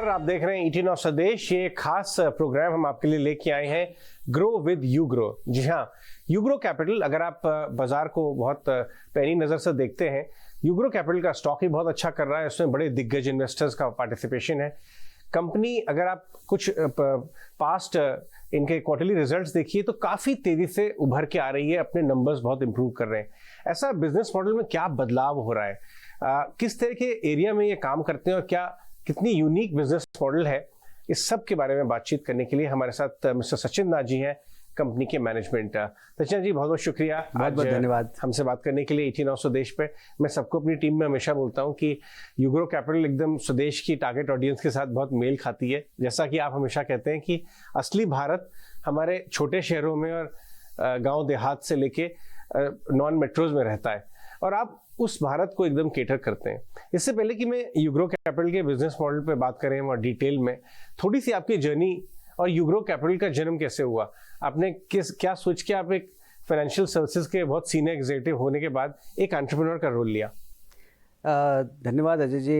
नमस्कार, आप देख रहे हैं 18 ऑफ स्वदेश। ये खास प्रोग्राम हम आपके लिए लेके आए हैं, ग्रो विद यू ग्रो। जी हाँ, यूग्रो कैपिटल, अगर आप बाजार को बहुत पैनी नज़र से देखते हैं, यूग्रो कैपिटल का स्टॉक ही बहुत अच्छा कर रहा है। इसमें बड़े दिग्गज इन्वेस्टर्स का पार्टिसिपेशन है। कंपनी, अगर आप कुछ पास्ट इनके क्वार्टरली रिजल्ट्स देखिए तो काफ़ी तेज़ी से उभर के आ रही है, अपने नंबर्स बहुत इंप्रूव कर रहे हैं। ऐसा बिजनेस मॉडल में क्या बदलाव हो रहा है, किस तरह के एरिया में ये काम करते हैं और कितनी यूनिक बिजनेस मॉडल है, इस सब के बारे में बातचीत करने के लिए हमारे साथ मिस्टर सचिन नाथ जी हैं, कंपनी के मैनेजमेंट। सचिन जी, बहुत बहुत शुक्रिया, बहुत बहुत धन्यवाद हमसे बात करने के लिए 18 ऑफ स्वदेश पे। मैं सबको अपनी टीम में हमेशा बोलता हूँ कि यूग्रो कैपिटल एकदम स्वदेश की टारगेट ऑडियंस के साथ बहुत मेल खाती है। जैसा कि आप हमेशा कहते हैं कि असली भारत हमारे छोटे शहरों में और गाँव देहात से लेके नॉन मेट्रोज में रहता है, और आप उस भारत को एकदम केटर करते हैं। इससे पहले कि मैं यूग्रो कैपिटल के बिजनेस मॉडल पे बात करें और डिटेल में, थोड़ी सी आपकी जर्नी और यूग्रो कैपिटल का जन्म कैसे हुआ, आपने क्या सोच के आप एक फाइनेंशियल सर्विसेज के बहुत सीनियर एग्जीक्यूटिव होने के बाद एक एंटरप्रेन्योर का रोल लिया? धन्यवाद अजय जी।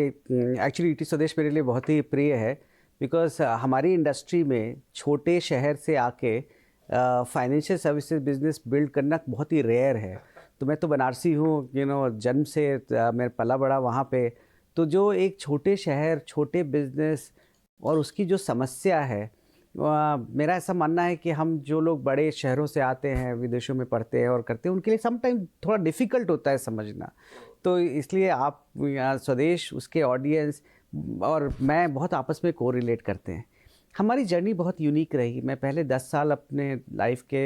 एक्चुअली ईटी स्वदेश मेरे लिए बहुत ही प्रिय है, बिकॉज हमारी इंडस्ट्री में छोटे शहर से आके फाइनेंशियल सर्विसेज बिजनेस बिल्ड करना बहुत ही रेयर है। तो मैं तो बनारसी हूँ, जन्म से मैं पला बड़ा वहाँ पे। तो जो एक छोटे शहर, छोटे बिजनेस और उसकी जो समस्या है, मेरा ऐसा मानना है कि हम जो लोग बड़े शहरों से आते हैं, विदेशों में पढ़ते हैं और करते हैं, उनके लिए समटाइम थोड़ा डिफ़िकल्ट होता है समझना। तो इसलिए आप स्वदेश, उसके ऑडियंस और मैं बहुत आपस में कोरिलेट करते हैं। हमारी जर्नी बहुत यूनिक रही। मैं पहले 10 साल अपने लाइफ के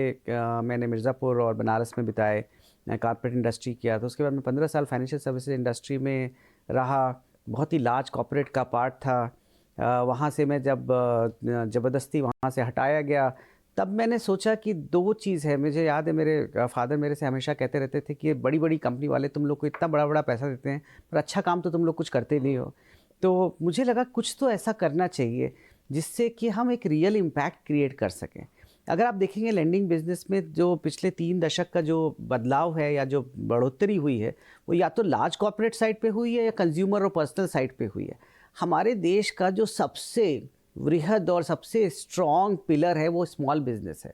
मैंने मिर्ज़ापुर और बनारस में बिताए, कॉर्पोरेट इंडस्ट्री किया। तो उसके बाद मैं 15 साल फाइनेंशियल सर्विसेज इंडस्ट्री में रहा। बहुत ही लार्ज कॉर्पोरेट का पार्ट था। वहाँ से मैं जब ज़बरदस्ती वहाँ से हटाया गया, तब मैंने सोचा कि दो चीज़ है। मुझे याद है, मेरे फादर मेरे से हमेशा कहते रहते थे कि ये बड़ी बड़ी कंपनी वाले तुम लोग को इतना बड़ा बड़ा पैसा देते हैं, पर अच्छा काम तो तुम लोग कुछ करते नहीं हो। तो मुझे लगा कुछ तो ऐसा करना चाहिए जिससे कि हम एक रियल इम्पैक्ट क्रिएट कर सकें। अगर आप देखेंगे लेंडिंग बिजनेस में जो पिछले 3 दशक का जो बदलाव है या जो बढ़ोतरी हुई है, वो या तो लार्ज कॉर्पोरेट साइड पे हुई है या कंज्यूमर और पर्सनल साइड पे हुई है। हमारे देश का जो सबसे वृहद और सबसे स्ट्रॉन्ग पिलर है वो स्मॉल बिजनेस है।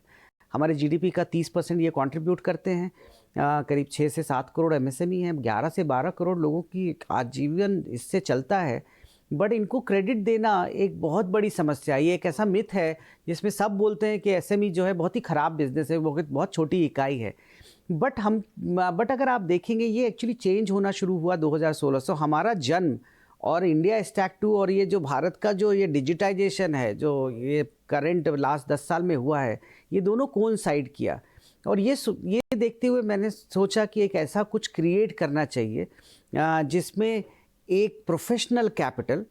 हमारे जीडीपी का 30% ये कंट्रीब्यूट करते हैं। करीब 6 से 7 करोड़ एमएसएमई हैं, 11 से 12 करोड़ लोगों की आजीवन इससे चलता है। बट इनको क्रेडिट देना एक बहुत बड़ी समस्या है। ये एक ऐसा मिथ है जिसमें सब बोलते हैं कि एसएमई जो है बहुत ही ख़राब बिजनेस है, वो बहुत छोटी इकाई है। बट अगर आप देखेंगे, ये एक्चुअली चेंज होना शुरू हुआ 2016 से। हमारा जन्म और इंडिया स्टैक 2 और ये जो भारत का जो ये डिजिटाइजेशन है, जो ये करंट लास्ट 10 साल में हुआ है, ये दोनों कोइंसाइड किया। और ये देखते हुए मैंने सोचा कि एक ऐसा कुछ क्रिएट करना चाहिए जिसमें एक प्रोफेशनल कैपिटल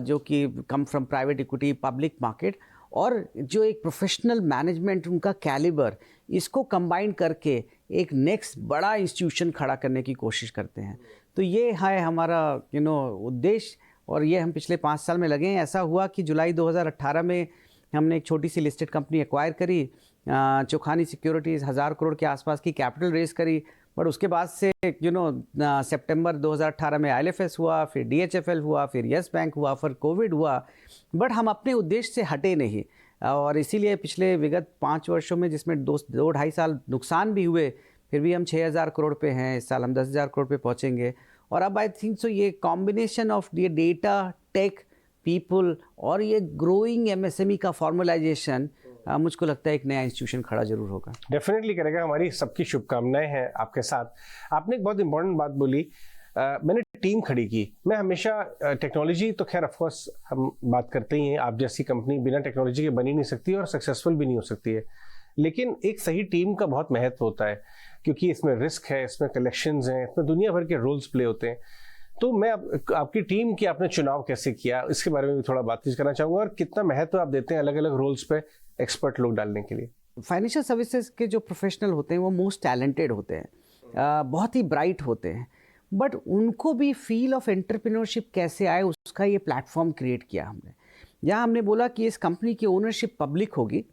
जो कि come from private equity, public market, और जो एक प्रोफेशनल मैनेजमेंट, उनका कैलिबर, इसको कंबाइन करके एक नेक्स्ट बड़ा इंस्टीट्यूशन खड़ा करने की कोशिश करते हैं। तो ये है हमारा उद्देश्य, और ये हम पिछले 5 साल में लगे हैं। ऐसा हुआ कि जुलाई 2018 में हमने एक छोटी सी लिस्टेड कंपनी एक्वायर करी, चोखानी सिक्योरिटीज़, 1000 करोड़ के आसपास की कैपिटल रेज करी। बट उसके बाद से सितंबर 2018 में आईएलएफएस हुआ, फिर डीएचएफएल हुआ, फिर यस बैंक हुआ, फिर कोविड हुआ। बट हम अपने उद्देश्य से हटे नहीं, और इसीलिए पिछले विगत 5 वर्षों में, जिसमें 2-2.5 साल नुकसान भी हुए, फिर भी हम 6000 करोड़ पे हैं। इस साल हम 10,000 करोड़ पे पहुंचेंगे। और अब आई थिंक सो ये कॉम्बिनेशन ऑफ ये डेटा, टेक, पीपल और ये ग्रोइंग एमएसएमई का फॉर्मलाइजेशन, मुझको लगता है एक नया इंस्टीट्यूशन खड़ा जरूर होगा। डेफिनेटली करेगा, हमारी सबकी शुभकामनाएं हैं आपके साथ। आपने एक बहुत इंपॉर्टेंट बात बोली, मैंने टीम खड़ी की। मैं हमेशा टेक्नोलॉजी तो खैर ऑफकोर्स हम बात करते ही हैं, आप जैसी कंपनी बिना टेक्नोलॉजी के बनी नहीं सकती और सक्सेसफुल भी नहीं हो सकती है। लेकिन एक सही टीम का बहुत महत्व होता है, क्योंकि इसमें रिस्क है, इसमें कलेक्शंस हैं, इसमें दुनिया भर के रोल्स प्ले होते हैं। तो मैं आपकी टीम की आपने चुनाव कैसे किया, इसके बारे में भी थोड़ा बातचीत करना चाहूँगा, और कितना महत्व आप देते हैं अलग अलग रोल्स पे एक्सपर्ट लोग डालने के लिए। फाइनेंशियल सर्विसेज के जो प्रोफेशनल होते हैं वो मोस्ट टैलेंटेड होते हैं, बहुत ही ब्राइट होते हैं। बट उनको भी फील ऑफ एंटरप्रेन्योरशिप कैसे आए, उसका ये प्लेटफॉर्म क्रिएट किया हमने। यहाँ हमने बोला कि इस कंपनी की ओनरशिप पब्लिक होगी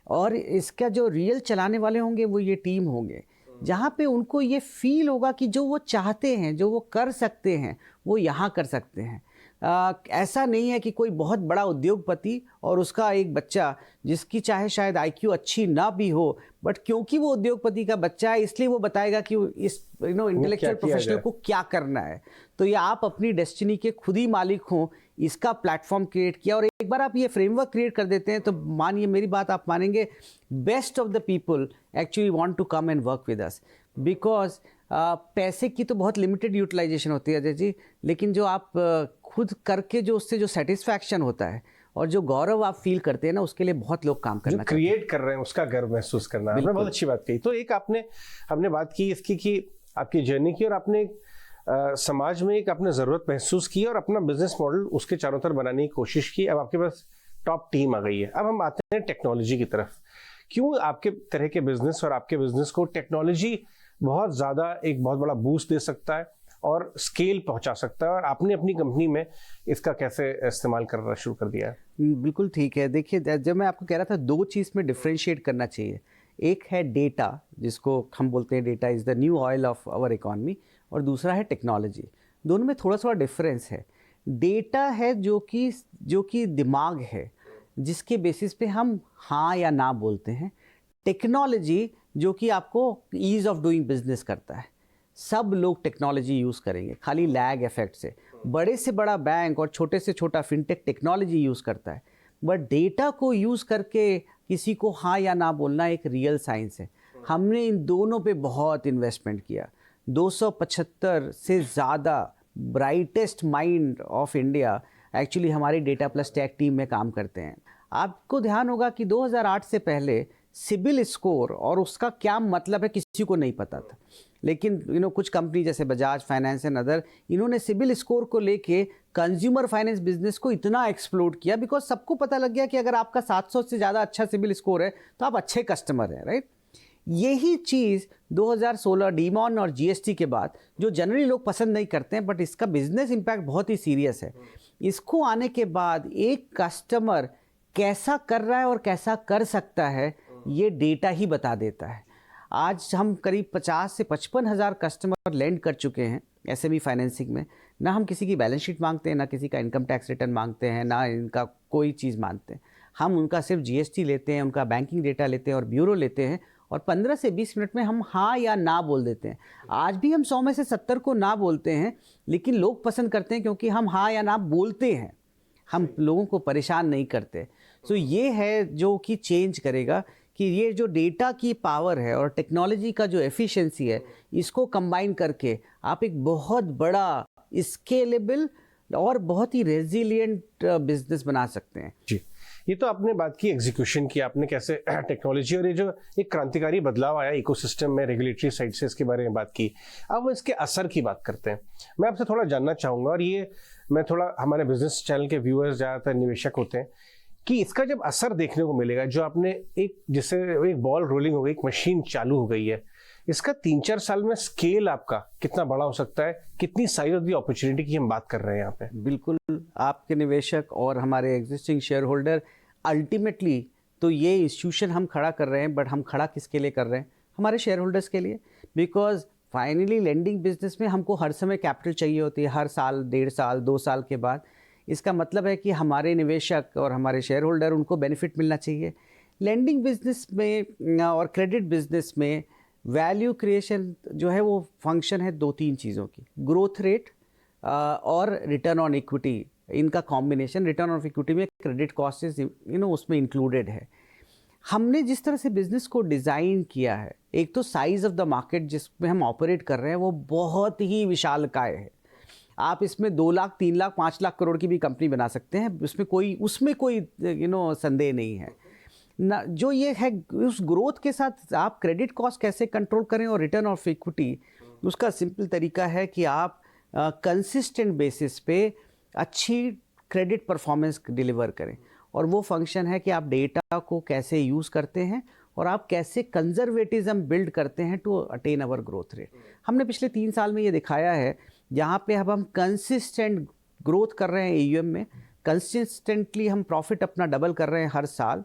और इसका जो रियल चलाने वाले होंगे वो ये टीम होंगे, जहाँ पे उनको ये फील होगा कि जो वो चाहते हैं, जो वो कर सकते हैं, वो यहाँ कर सकते हैं। ऐसा नहीं है कि कोई बहुत बड़ा उद्योगपति और उसका एक बच्चा जिसकी चाहे शायद आईक्यू अच्छी ना भी हो, बट क्योंकि वो उद्योगपति का बच्चा है इसलिए वो बताएगा कि इस इंटेलेक्चुअल प्रोफेशनल को क्या करना है। तो ये आप अपनी डेस्टिनी के खुद ही मालिक हों, इसका प्लेटफॉर्म क्रिएट किया। और एक बार आप ये फ्रेमवर्क क्रिएट कर देते हैं तो मानिए, मेरी बात आप मानेंगे, best of the people actually want to come and work with us, because पैसे की तो बहुत लिमिटेड यूटिलाइजेशन होती है अजय जी, लेकिन जो आप खुद करके जो उससे जो सेटिस्फैक्शन होता है और जो गौरव आप फील करते हैं ना, उसके लिए बहुत लोग काम करना क्रिएट कर रहे हैं उसका गर्व महसूस करना। आपने बहुत अच्छी बात कही। तो एक हमने बात की इसकी कि आपकी जर्नी की, और आपने समाज में एक आपने ज़रूरत महसूस की और अपना बिजनेस मॉडल उसके चारों तरफ बनाने की कोशिश की। अब आपके पास टॉप टीम आ गई है। अब हम आते हैं टेक्नोलॉजी की तरफ। क्यों आपके तरह के बिजनेस और आपके बिजनेस को टेक्नोलॉजी बहुत ज़्यादा एक बहुत बड़ा बूस्ट दे सकता है और स्केल पहुंचा सकता है, और आपने अपनी कंपनी में इसका कैसे इस्तेमाल करना शुरू कर दिया है? बिल्कुल ठीक है। देखिए, जब मैं आपको कह रहा था दो चीज़ में डिफ्रेंशिएट करना चाहिए। एक है डेटा, जिसको हम बोलते हैं data is the new oil of our economy, और दूसरा है टेक्नोलॉजी। दोनों में थोड़ा थोड़ा डिफरेंस है। डेटा है जो कि दिमाग है, जिसके बेसिस पे हम हाँ या ना बोलते हैं। टेक्नोलॉजी जो कि आपको ईज़ ऑफ डूइंग बिजनेस करता है। सब लोग टेक्नोलॉजी यूज़ करेंगे, खाली लैग इफेक्ट से। बड़े से बड़ा बैंक और छोटे से छोटा फिनटेक टेक्नोलॉजी यूज़ करता है, बट डेटा को यूज़ करके किसी को हाँ या ना बोलना एक रियल साइंस है। हमने इन दोनों पे बहुत इन्वेस्टमेंट किया। 275 से ज़्यादा brightest mind of India actually हमारी डेटा प्लस टेक टीम में काम करते हैं। आपको ध्यान होगा कि 2008 से पहले सिबिल स्कोर और उसका क्या मतलब है किसी को नहीं पता था, लेकिन कुछ कंपनी जैसे बजाज फाइनेंस एंड अदर, इन्होंने सिबिल स्कोर को लेके कंज्यूमर फाइनेंस बिजनेस को इतना एक्सप्लोड किया, बिकॉज सबको पता लग गया कि अगर आपका 700 से ज़्यादा अच्छा सिबिल स्कोर है तो आप अच्छे कस्टमर हैं, राइट। यही चीज़ 2016 डीमॉन और जीएसटी के बाद, जो जनरली लोग पसंद नहीं करते हैं बट इसका बिजनेस इम्पैक्ट बहुत ही सीरियस है, इसको आने के बाद एक कस्टमर कैसा कर रहा है और कैसा कर सकता है ये डेटा ही बता देता है। आज हम करीब 50 से 55 हज़ार कस्टमर लैंड कर चुके हैं एसएमई फाइनेंसिंग में। ना हम किसी की बैलेंस शीट मांगते हैं, ना किसी का इनकम टैक्स रिटर्न मांगते हैं, ना इनका कोई चीज़ मांगते हैं। हम उनका सिर्फ जीएसटी लेते हैं, उनका बैंकिंग डेटा लेते हैं और ब्यूरो लेते हैं, और 15 से 20 मिनट में हम हाँ या ना बोल देते हैं। आज भी हम 100 में से 70 को ना बोलते हैं, लेकिन लोग पसंद करते हैं क्योंकि हम हाँ या ना बोलते हैं, हम लोगों को परेशान नहीं करते। सो ये है जो कि चेंज करेगा कि ये जो डेटा की पावर है और टेक्नोलॉजी का जो एफिशिएंसी है, इसको कंबाइन करके आप एक बहुत बड़ा स्केलेबल और बहुत ही रेजिलिएंट बिजनेस बना सकते हैं। जी, ये तो आपने बात की एग्जीक्यूशन की, आपने कैसे टेक्नोलॉजी और ये जो एक क्रांतिकारी बदलाव आया इकोसिस्टम में रेगुलेटरी साइड से, इसके बारे में बात की। अब इसके असर की बात करते हैं। मैं आपसे थोड़ा जानना चाहूँगा, और ये मैं थोड़ा, हमारे बिजनेस चैनल के व्यूअर्स ज़्यादातर निवेशक होते हैं, कि इसका जब असर देखने को मिलेगा, जो आपने जिससे एक बॉल रोलिंग हो गई, एक मशीन चालू हो गई है, इसका 3-4 साल में स्केल आपका कितना बड़ा हो सकता है? कितनी साइज ऑफ द अपॉर्चुनिटी की हम बात कर रहे हैं यहाँ पे? बिल्कुल, आपके निवेशक और हमारे एग्जिस्टिंग शेयर होल्डर, अल्टीमेटली तो ये इंस्टीट्यूशन हम खड़ा कर रहे हैं, बट हम खड़ा किसके लिए कर रहे हैं? हमारे शेयर होल्डर्स के लिए। बिकॉज फाइनली लेंडिंग बिजनेस में हमको हर समय कैपिटल चाहिए होती है, हर साल, 1.5 साल, 2 साल के बाद। इसका मतलब है कि हमारे निवेशक और हमारे शेयर होल्डर, उनको बेनिफिट मिलना चाहिए। लेंडिंग बिजनेस में और क्रेडिट बिजनेस में वैल्यू क्रिएशन जो है वो फंक्शन है 2-3 चीज़ों की, ग्रोथ रेट और रिटर्न ऑन इक्विटी। इनका कॉम्बिनेशन, रिटर्न ऑन इक्विटी में क्रेडिट कॉस्ट उसमें इंक्लूडेड है। हमने जिस तरह से बिज़नेस को डिज़ाइन किया है, एक तो साइज़ ऑफ द मार्केट जिसमें हम ऑपरेट कर रहे हैं वो बहुत ही विशालकाय है। आप इसमें 2 लाख, 3 लाख, 5 लाख करोड़ की भी कंपनी बना सकते हैं, उसमें कोई संदेह नहीं है ना। जो ये है, उस ग्रोथ के साथ आप क्रेडिट कॉस्ट कैसे कंट्रोल करें और रिटर्न ऑफ इक्विटी, उसका सिंपल तरीका है कि आप कंसिस्टेंट बेसिस पे अच्छी क्रेडिट परफॉर्मेंस डिलीवर करें। और वो फंक्शन है कि आप डेटा को कैसे यूज़ करते हैं और आप कैसे कंजर्वेटिज्म बिल्ड करते हैं to attain our growth rate. हमने पिछले 3 साल में ये दिखाया है, जहाँ पे अब हम कंसिस्टेंट ग्रोथ कर रहे हैं एयूएम में, कंसिस्टेंटली हम प्रॉफिट अपना डबल कर रहे हैं हर साल,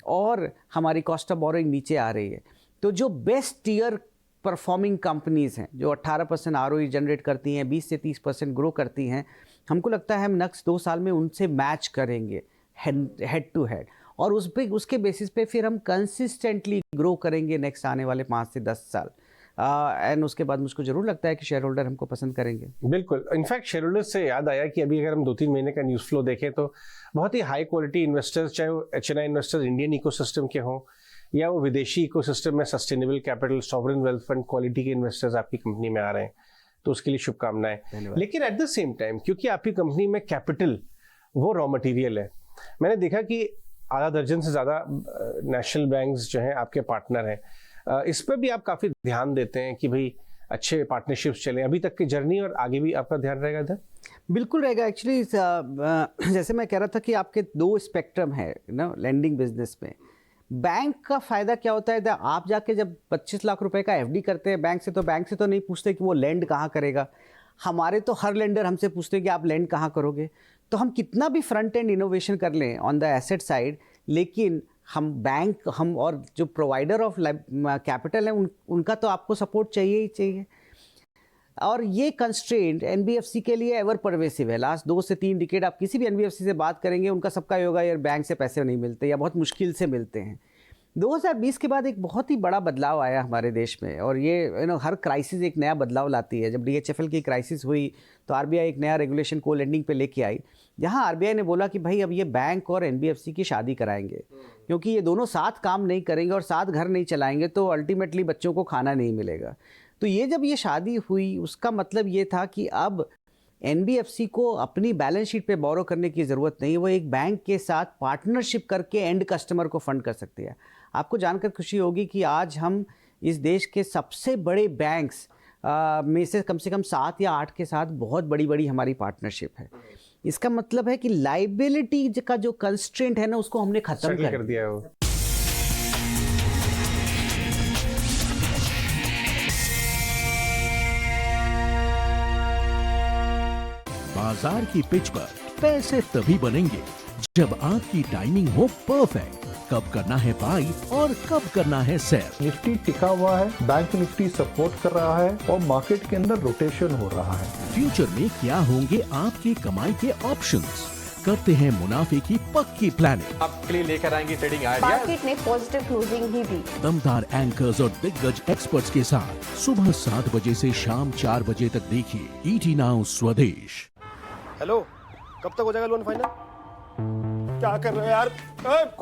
और हमारी कॉस्ट ऑफ बोरोइंग नीचे आ रही है। तो जो बेस्ट ईयर परफॉर्मिंग कंपनीज़ हैं, जो 18% आरओई जनरेट करती हैं, 20 से 30% ग्रो करती हैं, हमको लगता है हम नेक्स्ट 2 साल में उनसे मैच करेंगे हेड टू हेड, और उसके बेसिस पे फिर हम कंसिस्टेंटली ग्रो करेंगे नेक्स्ट आने वाले 5 से 10 साल। एंड उसके बाद मुझको जरूर लगता है कि शेयर होल्डर हमको पसंद करेंगे। बिल्कुल, इनफैक्ट शेयर होल्डर से याद आया कि अभी अगर हम 2-3 महीने का न्यूज़ फ्लो देखें तो बहुत ही हाई क्वालिटी इन्वेस्टर्स, चाहे वो HNI इन्वेस्टर्स इंडियन इकोसिस्टम के हों या वो विदेशी इकोसिस्टम में sustainable capital, sovereign wealth fund quality के इन्वेस्टर्स आपकी कंपनी में आ रहे हैं, तो उसके लिए शुभकामनाएं। लेकिन एट द सेम टाइम, क्योंकि आपकी कंपनी में कैपिटल वो रॉ मटेरियल है, मैंने देखा कि आधा दर्जन से ज़्यादा नेशनल बैंक्स जो हैं आपके पार्टनर हैं, इस पर भी आप काफ़ी ध्यान देते हैं कि भाई अच्छे पार्टनरशिप्स चलें। अभी तक की जर्नी और आगे भी आपका ध्यान रहेगा इधर? बिल्कुल रहेगा। एक्चुअली जैसे मैं कह रहा था कि आपके 2 स्पेक्ट्रम है ना लेंडिंग बिजनेस में। बैंक का फ़ायदा क्या होता है, आप जाके जब 25 लाख रुपए का FD करते हैं बैंक से तो नहीं पूछते कि वो लैंड कहाँ करेगा। हमारे तो हर लेंडर हमसे पूछते हैं कि आप लैंड कहाँ करोगे। तो हम कितना भी फ्रंट एंड इनोवेशन कर लें ऑन द एसेट साइड, लेकिन हम और जो प्रोवाइडर ऑफ कैपिटल है उनका तो आपको सपोर्ट चाहिए ही चाहिए। और ये कंस्ट्रेंट NBFC के लिए एवर परवेसिव है। लास्ट 2 से 3 डिकेड आप किसी भी NBFC से बात करेंगे, उनका सबका होगा यार बैंक से पैसे नहीं मिलते या बहुत मुश्किल से मिलते हैं। 2020 के बाद एक बहुत ही बड़ा बदलाव आया हमारे देश में, और ये हर क्राइसिस एक नया बदलाव लाती है। जब DHFL की क्राइसिस हुई तो RBI एक नया रेगुलेशन को लेंडिंग पे लेके आई, जहां RBI ने बोला कि भाई अब ये बैंक और NBFC की शादी कराएंगे, क्योंकि ये दोनों साथ काम नहीं करेंगे और साथ घर नहीं चलाएंगे तो अल्टीमेटली बच्चों को खाना नहीं मिलेगा। तो ये जब ये शादी हुई, उसका मतलब ये था कि अब NBFC को अपनी बैलेंस शीट पे बोरो करने की ज़रूरत नहीं, वो एक बैंक के साथ पार्टनरशिप करके एंड कस्टमर को फंड कर सकती है। आपको जानकर खुशी होगी कि आज हम इस देश के सबसे बड़े बैंक्स में से कम 7 या 8 के साथ बहुत बड़ी हमारी पार्टनरशिप है। इसका मतलब है कि लाइबिलिटी का जो कंस्ट्रेंट है ना, उसको हमने खत्म कर दिया है। बाजार की पिच पर पैसे तभी बनेंगे जब आपकी टाइमिंग हो परफेक्ट। कब करना है बाई और कब करना है सेल। निफ्टी टिका हुआ है, बैंक निफ्टी सपोर्ट कर रहा है और मार्केट के अंदर रोटेशन हो रहा है। फ्यूचर में क्या होंगे आपकी कमाई के ऑप्शंस? करते हैं मुनाफे की पक्की प्लानिंग। आपके लिए लेकर आएंगे ट्रेडिंग आइडिया। मार्केट ने पॉजिटिव क्लोजिंग ही दी। दमदार एंकर्स और दिग्गज एक्सपर्ट्स के साथ सुबह 7 बजे से शाम 4 बजे तक देखिए ET Now स्वदेश। हेलो, कब तक हो जाएगा लोन फाइनल? क्या कर रहे हो यार?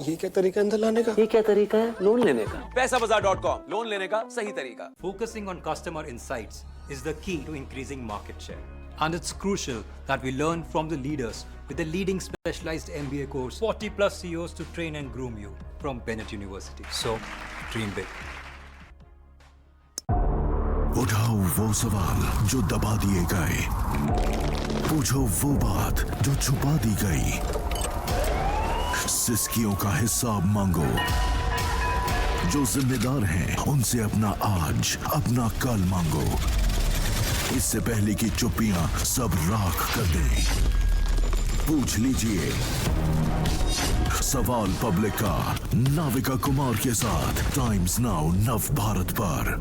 ये क्या तरीका अंदर लाने का? ये क्या तरीका है लोन लेने का? पैसाबाजार.com, लोन लेने का सही तरीका। Focusing on customer insights is the key to increasing market share. And it's crucial that we learn from the leaders with the leading specialized MBA course, 40 plus CEOs to train and groom you from Bennett University. So, dream big. उठाओ वो सवाल जो दबा दिए गए, पूछो वो बात जो छुपा दी गई, सिस्कियों का हिसाब मांगो। जो जिम्मेदार हैं उनसे अपना आज, अपना कल मांगो, इससे पहले कि चुप्पियां सब राख कर दें। पूछ लीजिए सवाल पब्लिक का नाविका कुमार के साथ टाइम्स नाउ नव भारत पर।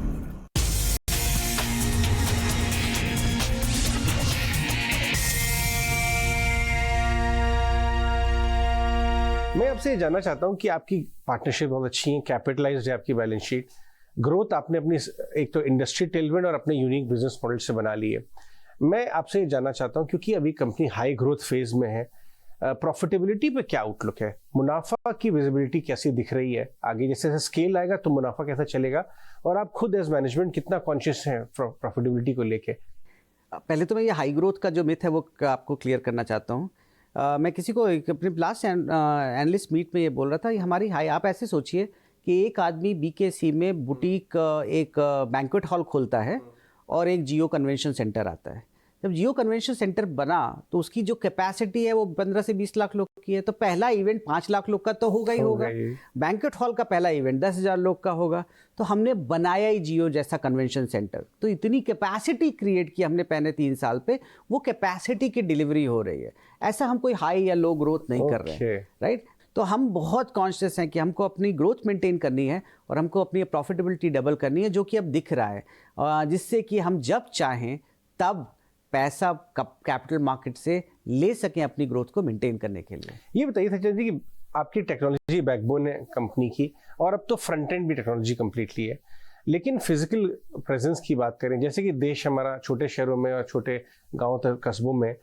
मैं आपसे ये जानना चाहता हूँ कि आपकी पार्टनरशिप बहुत अच्छी है, कैपिटलाइज्ड है आपकी बैलेंस शीट, ग्रोथ आपने अपनी एक तो इंडस्ट्री टेलविंड और अपने यूनिक बिजनेस मॉडल से बना ली है। मैं आपसे ये जानना चाहता हूँ, क्योंकि अभी कंपनी हाई ग्रोथ फेज में है, प्रॉफिटेबिलिटी पे क्या आउटलुक है? मुनाफा की विजिबिलिटी कैसी दिख रही है आगे? जैसे जैसे स्केल आएगा तो मुनाफा कैसा चलेगा, और आप खुद एज मैनेजमेंट कितना कॉन्शियस हैं प्रॉफिटेबिलिटी को लेके? पहले तो मैं ये हाई ग्रोथ का जो मिथ है वो आपको क्लियर करना चाहता हूँ। मैं किसी को अपनी लास्ट एनालिस्ट मीट में ये बोल रहा था, ये हमारी हाई, आप ऐसे सोचिए कि एक आदमी BKC में बुटीक एक बैंक्वेट हॉल खोलता है और एक जियो कन्वेंशन सेंटर आता है। जब जियो कन्वेंशन सेंटर बना तो उसकी जो कैपेसिटी है वो 15 से 20 लाख लोग की है, तो पहला इवेंट 5 लाख लोग का तो होगा ही होगा। बैंक्वेट हॉल का पहला इवेंट 10,000 लोग का होगा। तो हमने बनाया ही जियो जैसा कन्वेंशन सेंटर, तो इतनी कैपेसिटी क्रिएट की हमने पहले 3 साल पे, वो कैपेसिटी की डिलीवरी हो रही है। ऐसा हम कोई हाई या लो ग्रोथ नहीं कर रहे हैं, राइट? तो हम बहुत कॉन्शियस हैं कि हमको अपनी ग्रोथ मेंटेन करनी है और हमको अपनी प्रॉफिटेबिलिटी डबल करनी है, जो कि अब दिख रहा है, जिससे कि हम जब चाहें तब पैसा कैपिटल मार्केट से ले सकें अपनी ग्रोथ को मेंटेन करने के लिए। ये बताइए सचिन जी कि आपकी टेक्नोलॉजी बैकबोन है कंपनी की, और अब तो फ्रंट एंड भी टेक्नोलॉजी कंप्लीटली है, लेकिन फिजिकल प्रेजेंस की बात करें, जैसे कि देश हमारा छोटे शहरों में और छोटे गांवों तक कस्बों में,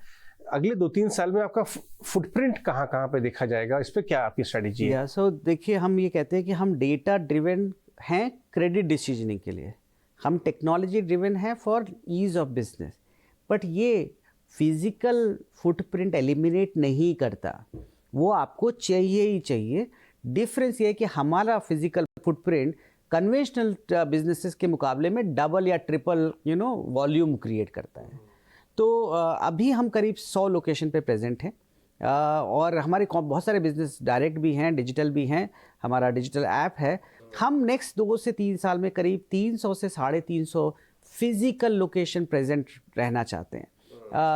अगले 2-3 साल में आपका फुटप्रिंट कहाँ कहाँ पे देखा जाएगा, इस पे क्या आपकी स्ट्रेटेजी है? सो देखिए, हम ये कहते हैं कि हम डेटा ड्रिवन हैं क्रेडिट डिसीजनिंग के लिए, हम टेक्नोलॉजी ड्रिवन है for ease of business, but ये फिजिकल फुटप्रिंट एलिमिनेट नहीं करता, वो आपको चाहिए ही चाहिए। डिफरेंस ये है कि हमारा फिजिकल फुटप्रिंट कन्वेंशनल बिजनेसेस के मुकाबले में डबल या ट्रिपल वॉल्यूम क्रिएट करता है। तो अभी हम करीब 100 लोकेशन पे प्रेजेंट हैं, और हमारे बहुत सारे बिजनेस डायरेक्ट भी हैं, डिजिटल भी हैं, हमारा डिजिटल ऐप है। हम नेक्स्ट 2 से 3 साल में करीब 300 से 350 फिजिकल लोकेशन प्रेजेंट रहना चाहते हैं,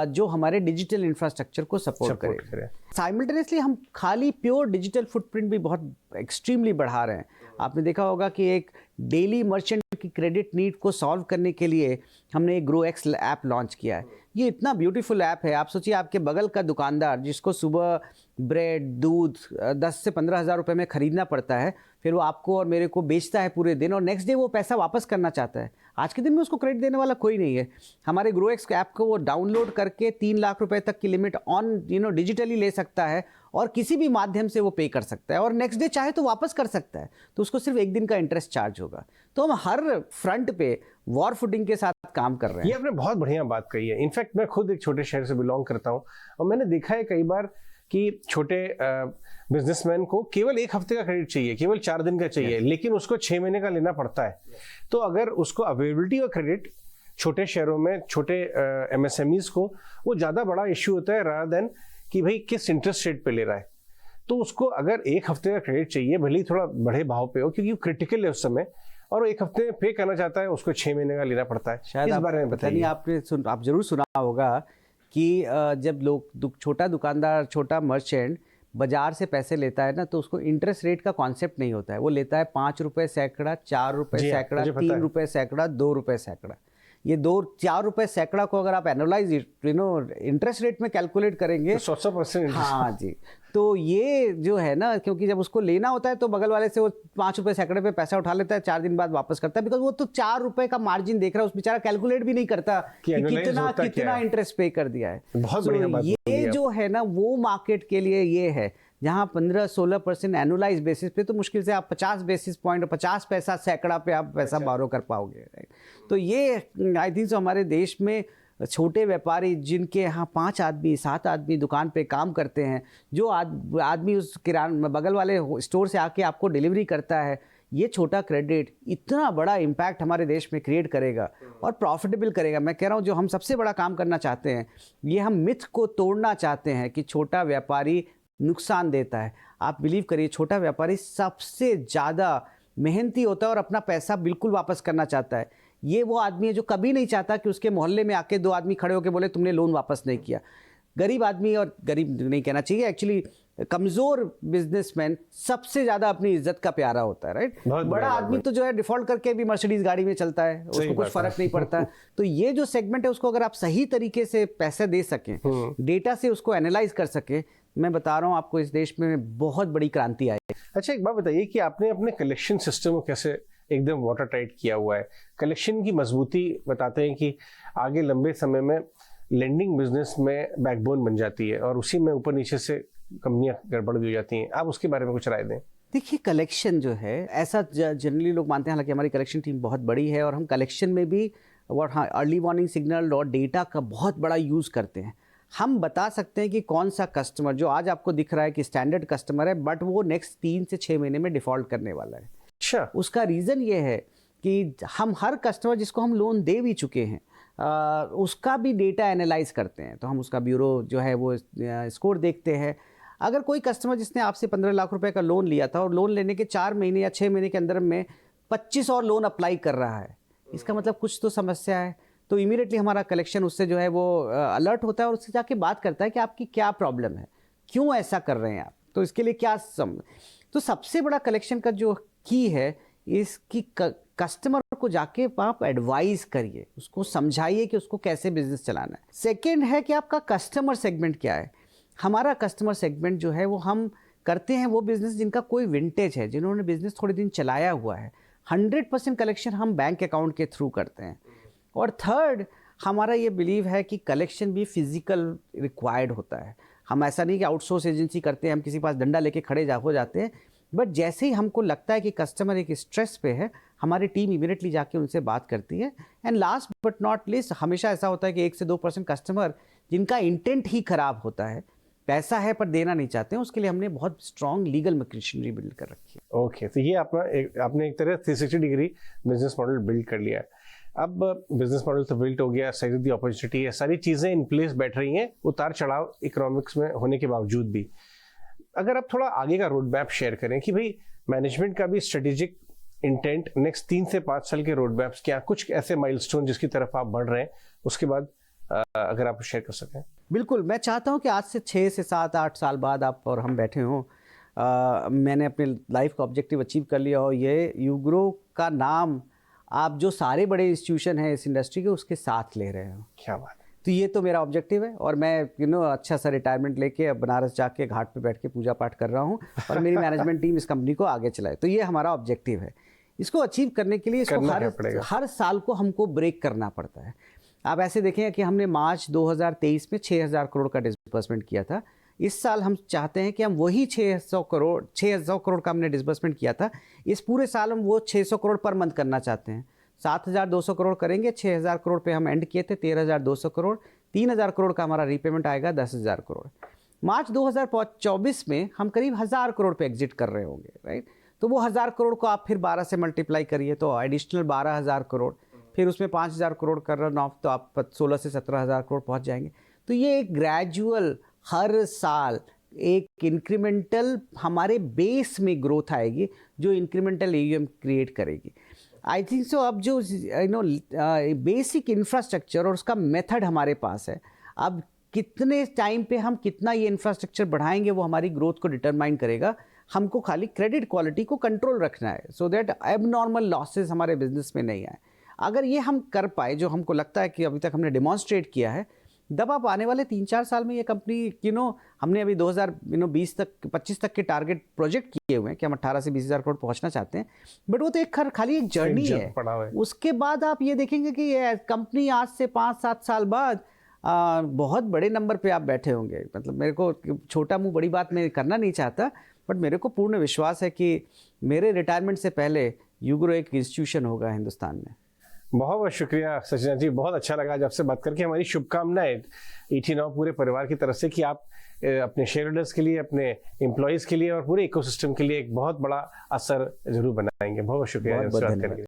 जो हमारे डिजिटल इंफ्रास्ट्रक्चर को सपोर्ट करे। साइमल्टेनियसली हम खाली प्योर डिजिटल फुटप्रिंट भी बहुत एक्सट्रीमली बढ़ा रहे हैं। आपने देखा होगा कि एक डेली मर्चेंट की क्रेडिट नीड को सॉल्व करने के लिए हमने एक GrowX ऐप लॉन्च किया है। ये इतना ब्यूटीफुल ऐप है, आप सोचिए आपके बगल का दुकानदार जिसको सुबह ब्रेड दूध 10 से 15 हज़ार रुपये में ख़रीदना पड़ता है, फिर वो आपको और मेरे को बेचता है पूरे दिन, और नेक्स्ट डे वो पैसा वापस करना चाहता है। आज के दिन में उसको क्रेडिट देने वाला कोई नहीं है। हमारे GrowX ऐप को वो डाउनलोड करके 3 लाख रुपए तक की लिमिट ऑन डिजिटली ले सकता है, और किसी भी माध्यम से वो पे कर सकता है, और नेक्स्ट डे चाहे तो वापस कर सकता है, तो उसको सिर्फ 1 दिन का इंटरेस्ट चार्ज होगा। तो हम हर फ्रंट पे वॉर फुटिंग के साथ काम कर रहे हैं। ये आपने बहुत बढ़िया बात कही है। इनफैक्ट मैं खुद एक छोटे शहर से बिलोंग करता हूँ, और मैंने देखा है कई बार कि छोटे बिजनेसमैन को केवल 1 हफ्ते का क्रेडिट चाहिए, केवल 4 दिन का चाहिए, लेकिन उसको 6 महीने का लेना पड़ता है। तो अगर उसको अवेलेबिलिटी और क्रेडिट छोटे शहरों में छोटे MSMEs को वो ज़्यादा बड़ा इश्यू होता है, रादर देन कि भाई किस इंटरेस्ट रेट पे ले रहा है। तो उसको अगर 1 हफ्ते का क्रेडिट चाहिए, भले ही थोड़ा बड़े भाव पे हो, क्योंकि वो क्रिटिकल है उस समय, और वो 1 हफ्ते में पे करना चाहता है, उसको 6 महीने का लेना पड़ता है। शायद इस बारे में बताइए। आप जरूर सुना होगा कि जब लोग छोटा दुकानदार, छोटा मर्चेंट बाजार से पैसे लेता है ना, तो उसको इंटरेस्ट रेट का कॉन्सेप्ट नहीं होता है। वो लेता है 5 रुपए सैकड़ा, 4 रुपए सैकड़ा, 3 रुपए सैकड़ा, 2 रुपए सैकड़ा। ये 4 रुपए सैकड़ा को अगर आप एनालाइज इंटरेस्ट रेट में कैलकुलेट करेंगे तो 100% हाँ जी, तो ये जो है ना, क्योंकि जब उसको लेना होता है तो बगल वाले से वो 5 रुपए सैकड़े पे पैसा उठा लेता है, 4 दिन बाद वापस करता है, बिकॉज वो तो 4 रुपए का मार्जिन देख रहा है, उस बेचारा कैलकुलेट भी नहीं करता कि कितना इंटरेस्ट पे कर दिया है। बहुत बढ़िया बात ये जो है ना, वो मार्केट के लिए ये है जहाँ 15-16% एनुअलाइज बेसिस पे, तो मुश्किल से आप 50 बेसिस पॉइंट और 50 पैसा सैकड़ा पे आप पैसा बारो कर पाओगे। तो ये आई थिंक हमारे देश में छोटे व्यापारी जिनके यहाँ 5 आदमी 7 आदमी दुकान पे काम करते हैं, जो आदमी उस किराना बगल वाले स्टोर से आके आपको डिलीवरी करता है, ये छोटा क्रेडिट इतना बड़ा इम्पैक्ट हमारे देश में क्रिएट करेगा और प्रॉफिटेबल करेगा। मैं कह रहा हूँ जो हम सबसे बड़ा काम करना चाहते हैं, ये हम मिथ को तोड़ना चाहते हैं कि छोटा व्यापारी नुकसान देता है। आप बिलीव करिए, छोटा व्यापारी सबसे ज़्यादा मेहनती होता है और अपना पैसा बिल्कुल वापस करना चाहता है। ये वो आदमी है जो कभी नहीं चाहता कि उसके मोहल्ले में आके 2 आदमी खड़े होकर बोले तुमने लोन वापस नहीं किया। गरीब आदमी, और गरीब नहीं कहना चाहिए एक्चुअली, कमज़ोर बिजनेसमैन सबसे ज़्यादा अपनी इज्जत का प्यारा होता है, राइट। बड़ा आदमी तो जो है डिफॉल्ट करके भी मर्सिडीज गाड़ी में चलता है, उसको कुछ फर्क नहीं पड़ता। तो ये जो सेगमेंट है, उसको अगर आप सही तरीके से पैसे दे सकें, डेटा से उसको एनालाइज कर सकें, मैं बता रहा हूँ आपको इस देश में बहुत बड़ी क्रांति आई। अच्छा, एक बात बताइए कि आपने अपने कलेक्शन सिस्टम को कैसे एकदम वाटर टाइट किया हुआ है? कलेक्शन की मजबूती बताते हैं कि आगे लंबे समय में लेंडिंग बिजनेस में बैकबोन बन जाती है, और उसी में ऊपर नीचे से कंपनियां गड़बड़ भी हो जाती हैं। आप उसके बारे में कुछ राय दें। देखिए, कलेक्शन जो है, ऐसा जनरली लोग मानते हैं, हालांकि हमारी कलेक्शन टीम बहुत बड़ी है और हम कलेक्शन में भी अर्ली वार्निंग सिग्नल और डेटा का बहुत बड़ा यूज़ करते हैं। हम बता सकते हैं कि कौन सा कस्टमर जो आज आपको दिख रहा है कि स्टैंडर्ड कस्टमर है, बट वो नेक्स्ट 3 से 6 महीने में डिफ़ॉल्ट करने वाला है। अच्छा, उसका रीज़न ये है कि हम हर कस्टमर जिसको हम लोन दे भी चुके हैं, उसका भी डेटा एनालाइज करते हैं। तो हम उसका ब्यूरो जो है वो स्कोर देखते हैं। अगर कोई कस्टमर जिसने आपसे 15 लाख रुपए का लोन लिया था और लोन लेने के 4 महीने या 6 महीने के अंदर में 25 और लोन अप्लाई कर रहा है, इसका मतलब कुछ तो समस्या है। तो इमीडिएटली हमारा कलेक्शन उससे जो है वो अलर्ट होता है और उससे जाके बात करता है कि आपकी क्या प्रॉब्लम है, क्यों ऐसा कर रहे हैं आप, तो इसके लिए क्या तो सबसे बड़ा कलेक्शन का जो की है इसकी कस्टमर को जाके आप एडवाइस करिए, उसको समझाइए कि उसको कैसे बिजनेस चलाना है। सेकेंड है कि आपका कस्टमर सेगमेंट क्या है। हमारा कस्टमर सेगमेंट जो है वो हम करते हैं वो बिज़नेस जिनका कोई विंटेज है, जिन्होंने बिज़नेस थोड़े दिन चलाया हुआ है। 100% कलेक्शन हम बैंक अकाउंट के थ्रू करते हैं। और थर्ड, हमारा ये बिलीव है कि कलेक्शन भी फिजिकल रिक्वायर्ड होता है। हम ऐसा नहीं कि आउटसोर्स एजेंसी करते हैं, हम किसी पास डंडा लेके खड़े हो जाते हैं, बट जैसे ही हमको लगता है कि कस्टमर एक स्ट्रेस पे है, हमारी टीम इमीडिएटली जाके उनसे बात करती है। And last but not least, हमेशा ऐसा होता है कि 1 से 2% कस्टमर जिनका इंटेंट ही खराब होता है, पैसा है पर देना नहीं चाहते हैं, उसके लिए हमने बहुत स्ट्रॉन्ग लीगल मशीनरी बिल्ड कर रखी है। ओके, तो ये आपने एक तरह 360 डिग्री बिजनेस मॉडल बिल्ड कर लिया है। अब बिजनेस मॉडल तो बिल्ड हो गया, साइज दी अपॉर्चुनिटी है, सारी चीज़ें इन प्लेस बैठ रही हैं, उतार चढ़ाव इकोनॉमिक्स में होने के बावजूद भी। अगर आप थोड़ा आगे का रोड मैप शेयर करें कि भाई मैनेजमेंट का भी स्ट्रेटेजिक इंटेंट नेक्स्ट 3 से 5 साल के रोड मैप्स क्या, कुछ ऐसे माइलस्टोन जिसकी तरफ आप बढ़ रहे हैं, उसके बाद अगर आप शेयर कर सकें। बिल्कुल, मैं चाहता हूं कि आज से 6 से 7-8 साल बाद आप और हम बैठे हों, मैंने अपने लाइफ का ऑब्जेक्टिव अचीव कर लिया हो, ये यूग्रो का नाम आप जो सारे बड़े इंस्टीट्यूशन हैं इस इंडस्ट्री के उसके साथ ले रहे हो। क्या बात है। तो ये तो मेरा ऑब्जेक्टिव है, और मैं अच्छा सा रिटायरमेंट लेके अब बनारस जाके घाट पे बैठ के पूजा पाठ कर रहा हूँ, और मेरी मैनेजमेंट टीम इस कंपनी को आगे चलाए। तो ये हमारा ऑब्जेक्टिव है। इसको अचीव करने के लिए इसको हर साल को हमको ब्रेक करना पड़ता है। आप ऐसे देखें कि हमने मार्च 2023 में 6,000 करोड़ का डिस्बर्समेंट किया था। इस साल हम चाहते हैं कि हम वही 600 करोड़ का हमने डिस्बर्समेंट किया था, इस पूरे साल हम वो 600 करोड़ पर मंथ करना चाहते हैं। 7,200 करोड़ करेंगे, 6,000 करोड़ पे हम एंड किए थे, 13,200 करोड़, 3,000 करोड़ का हमारा रीपेमेंट आएगा, 10,000 करोड़। मार्च 2024 में हम करीब 1,000 करोड़ पे एग्जिट कर रहे होंगे, राइट। तो वो 1,000 करोड़ को आप फिर 12 से मल्टीप्लाई करिए तो एडिशनल 12,000 करोड़, फिर उसमें 5,000 करोड़ कर रन ऑफ तो आप 16 से 17,000 करोड़ पहुंच जाएंगे। तो ये एक ग्रेजुअल हर साल एक इंक्रीमेंटल हमारे बेस में ग्रोथ आएगी जो इंक्रीमेंटल AUM क्रिएट करेगी। आई थिंक सो अब जो बेसिक इंफ्रास्ट्रक्चर और उसका मेथड हमारे पास है, अब कितने टाइम पे हम कितना ये इंफ्रास्ट्रक्चर बढ़ाएंगे वो हमारी ग्रोथ को डिटरमाइन करेगा। हमको खाली क्रेडिट क्वालिटी को कंट्रोल रखना है सो दैट एबनॉर्मल लॉसेस हमारे बिजनेस में नहीं आए। अगर ये हम कर पाए, जो हमको लगता है कि अभी तक हमने डेमोन्स्ट्रेट किया है, तब आप आने वाले 3-4 साल में ये कंपनी हमने अभी 2025 तक के टारगेट प्रोजेक्ट किए हुए हैं कि हम 18 से 20,000 करोड़ पहुंचना चाहते हैं, बट वो तो एक खाली एक जर्नी है। उसके बाद आप ये देखेंगे कि ये कंपनी आज से 5-7 साल बाद बहुत बड़े नंबर पे आप बैठे होंगे। मतलब मेरे को छोटा मुंह बड़ी बात मैं करना नहीं चाहता, बट मेरे को पूर्ण विश्वास है कि मेरे रिटायरमेंट से पहले यूग्रो एक इंस्टीट्यूशन होगा हिंदुस्तान में। बहुत बहुत शुक्रिया सचिन जी, बहुत अच्छा लगा आज आपसे बात करके। हमारी शुभकामनाएं 89 पूरे परिवार की तरफ से कि आप अपने शेयर होल्डर्स के लिए, अपने एम्प्लॉयज़ के लिए और पूरे इकोसिस्टम के लिए एक बहुत बड़ा असर जरूर बनाएंगे। बहुत शुक्रिया।